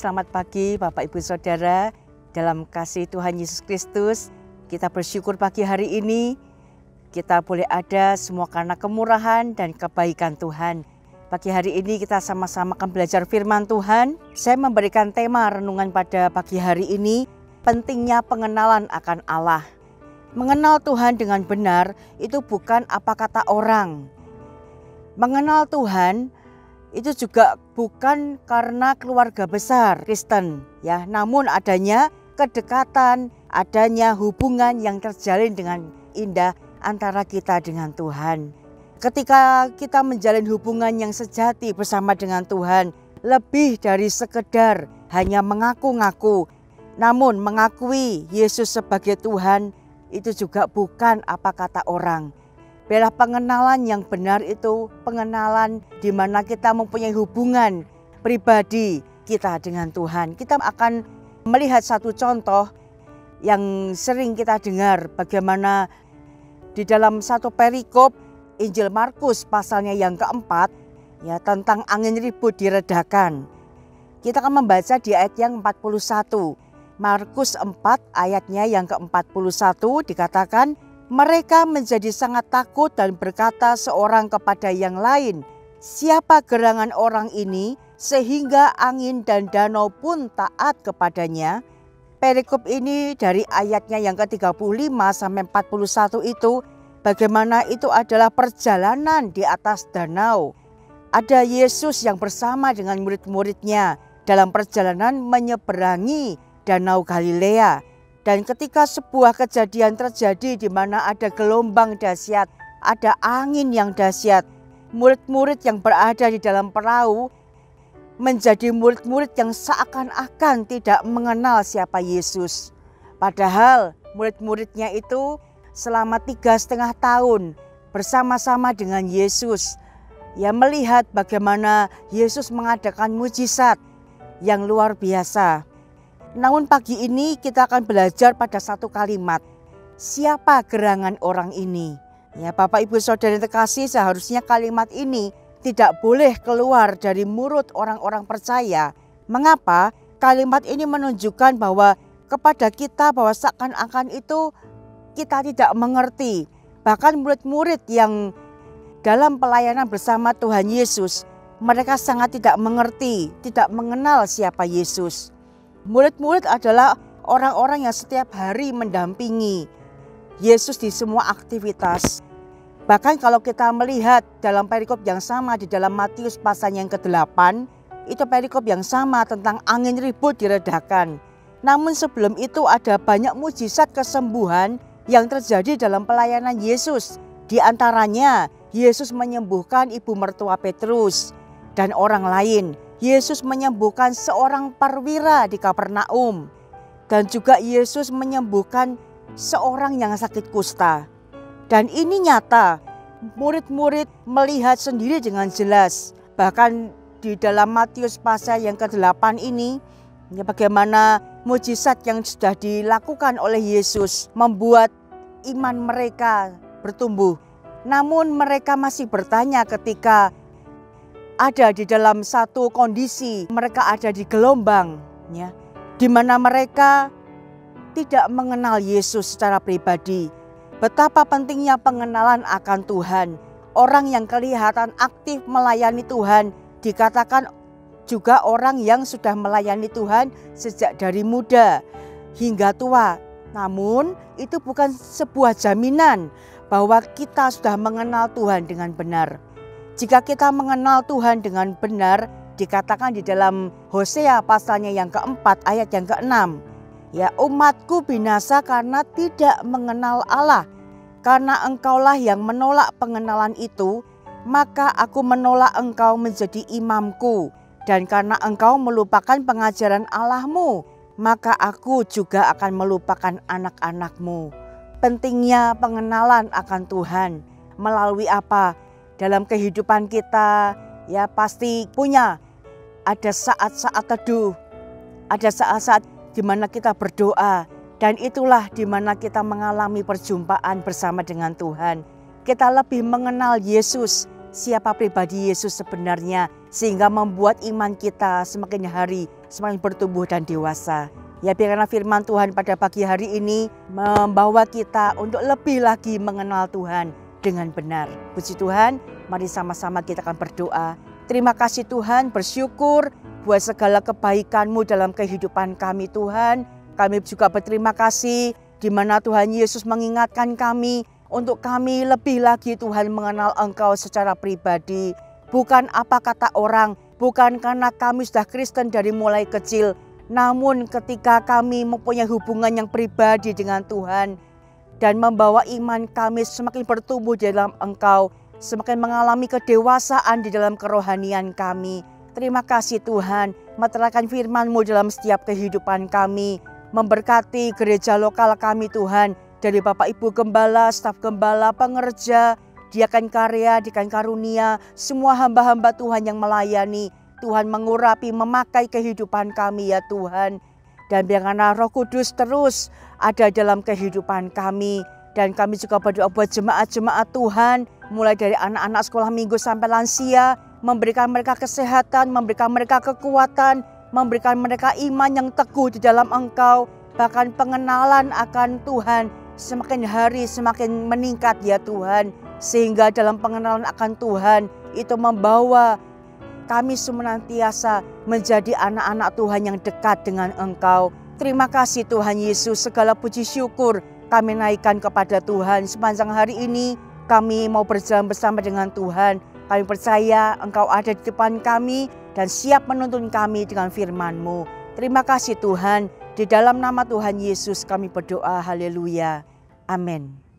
Selamat pagi Bapak Ibu Saudara, dalam kasih Tuhan Yesus Kristus. Kita bersyukur pagi hari ini kita boleh ada semua karena kemurahan dan kebaikan Tuhan. Pagi hari ini kita sama-sama akan belajar firman Tuhan. Saya memberikan tema renungan pada pagi hari ini, pentingnya pengenalan akan Allah. Mengenal Tuhan dengan benar itu bukan apa kata orang. Mengenal Tuhan itu juga bukan karena keluarga besar Kristen, ya, namun adanya kedekatan, adanya hubungan yang terjalin dengan indah antara kita dengan Tuhan. Ketika kita menjalin hubungan yang sejati bersama dengan Tuhan, lebih dari sekedar hanya mengaku-ngaku, namun mengakui Yesus sebagai Tuhan itu juga bukan apa kata orang. Bila pengenalan yang benar itu pengenalan di mana kita mempunyai hubungan pribadi kita dengan Tuhan. Kita akan melihat satu contoh yang sering kita dengar, bagaimana di dalam satu perikop Injil Markus pasalnya yang keempat, ya, tentang angin ribut diredakan. Kita akan membaca di ayat yang 41. Markus 4 ayatnya yang ke-41 dikatakan, mereka menjadi sangat takut dan berkata seorang kepada yang lain, siapa gerangan orang ini sehingga angin dan danau pun taat kepadanya? Perikop ini dari ayatnya yang ke-35 sampai 41 itu, bagaimana itu adalah perjalanan di atas danau. Ada Yesus yang bersama dengan murid-muridnya dalam perjalanan menyeberangi danau Galilea. Dan ketika sebuah kejadian terjadi di mana ada gelombang dahsyat, ada angin yang dahsyat, murid-murid yang berada di dalam perahu menjadi murid-murid yang seakan-akan tidak mengenal siapa Yesus. Padahal murid-muridnya itu selama 3,5 tahun bersama-sama dengan Yesus, ya, melihat bagaimana Yesus mengadakan mujizat yang luar biasa. Namun pagi ini kita akan belajar pada satu kalimat. Siapa gerangan orang ini? Ya, Bapak Ibu Saudara yang terkasih, seharusnya kalimat ini tidak boleh keluar dari mulut orang-orang percaya. Mengapa? Kalimat ini menunjukkan bahwa kepada kita bahwa seakan-akan itu kita tidak mengerti. Bahkan murid-murid yang dalam pelayanan bersama Tuhan Yesus, mereka sangat tidak mengerti, tidak mengenal siapa Yesus. Murid-murid adalah orang-orang yang setiap hari mendampingi Yesus di semua aktivitas. Bahkan kalau kita melihat dalam perikop yang sama di dalam Matius pasal yang ke-8, itu perikop yang sama tentang angin ribut diredakan. Namun sebelum itu ada banyak mujizat kesembuhan yang terjadi dalam pelayanan Yesus. Di antaranya Yesus menyembuhkan ibu mertua Petrus dan orang lain. Yesus menyembuhkan seorang perwira di Kapernaum. Dan juga Yesus menyembuhkan seorang yang sakit kusta. Dan ini nyata, murid-murid melihat sendiri dengan jelas. Bahkan di dalam Matius pasal yang ke-8 ini, ya, bagaimana mujizat yang sudah dilakukan oleh Yesus membuat iman mereka bertumbuh. Namun mereka masih bertanya ketika ada di dalam satu kondisi, mereka ada di gelombang, ya, di mana mereka tidak mengenal Yesus secara pribadi. Betapa pentingnya pengenalan akan Tuhan. Orang yang kelihatan aktif melayani Tuhan dikatakan juga orang yang sudah melayani Tuhan sejak dari muda hingga tua. Namun itu bukan sebuah jaminan bahwa kita sudah mengenal Tuhan dengan benar. Jika kita mengenal Tuhan dengan benar, dikatakan di dalam Hosea pasalnya yang keempat ayat yang ke-6. Ya, umatku binasa karena tidak mengenal Allah. Karena engkaulah yang menolak pengenalan itu, maka aku menolak engkau menjadi imamku. Dan karena engkau melupakan pengajaran Allahmu, maka aku juga akan melupakan anak-anakmu. Pentingnya pengenalan akan Tuhan. Melalui apa? Dalam kehidupan kita, ya, pasti punya ada saat-saat teduh, ada saat-saat di mana kita berdoa, dan itulah di mana kita mengalami perjumpaan bersama dengan Tuhan. Kita lebih mengenal Yesus, siapa pribadi Yesus sebenarnya, sehingga membuat iman kita semakin hari semakin bertumbuh dan dewasa. Ya, biarkanlah firman Tuhan pada pagi hari ini membawa kita untuk lebih lagi mengenal Tuhan dengan benar. Puji Tuhan, mari sama-sama kita akan berdoa. Terima kasih Tuhan, bersyukur buat segala kebaikan-Mu dalam kehidupan kami Tuhan. Kami juga berterima kasih di mana Tuhan Yesus mengingatkan kami untuk kami lebih lagi Tuhan mengenal Engkau secara pribadi. Bukan apa kata orang, bukan karena kami sudah Kristen dari mulai kecil. Namun ketika kami mempunyai hubungan yang pribadi dengan Tuhan dan membawa iman kami semakin bertumbuh di dalam Engkau, semakin mengalami kedewasaan di dalam kerohanian kami. Terima kasih Tuhan, meterangkan firman-Mu dalam setiap kehidupan kami. Memberkati gereja lokal kami Tuhan, dari Bapak Ibu Gembala, staf Gembala, pengerja, diakan karya, diakan karunia, semua hamba-hamba Tuhan yang melayani. Tuhan mengurapi, memakai kehidupan kami ya Tuhan. Dan biarkanlah Roh Kudus terus ada dalam kehidupan kami. Dan kami juga berdoa buat jemaat-jemaat Tuhan, mulai dari anak-anak sekolah minggu sampai lansia, memberikan mereka kesehatan, memberikan mereka kekuatan, memberikan mereka iman yang teguh di dalam Engkau, bahkan pengenalan akan Tuhan semakin hari semakin meningkat ya Tuhan. Sehingga dalam pengenalan akan Tuhan itu membawa kami senantiasa menjadi anak-anak Tuhan yang dekat dengan Engkau. Terima kasih Tuhan Yesus, segala puji syukur kami naikkan kepada Tuhan. Sepanjang hari ini kami mau berjalan bersama dengan Tuhan. Kami percaya Engkau ada di depan kami dan siap menuntun kami dengan firman-Mu. Terima kasih Tuhan, di dalam nama Tuhan Yesus kami berdoa, haleluya, amin.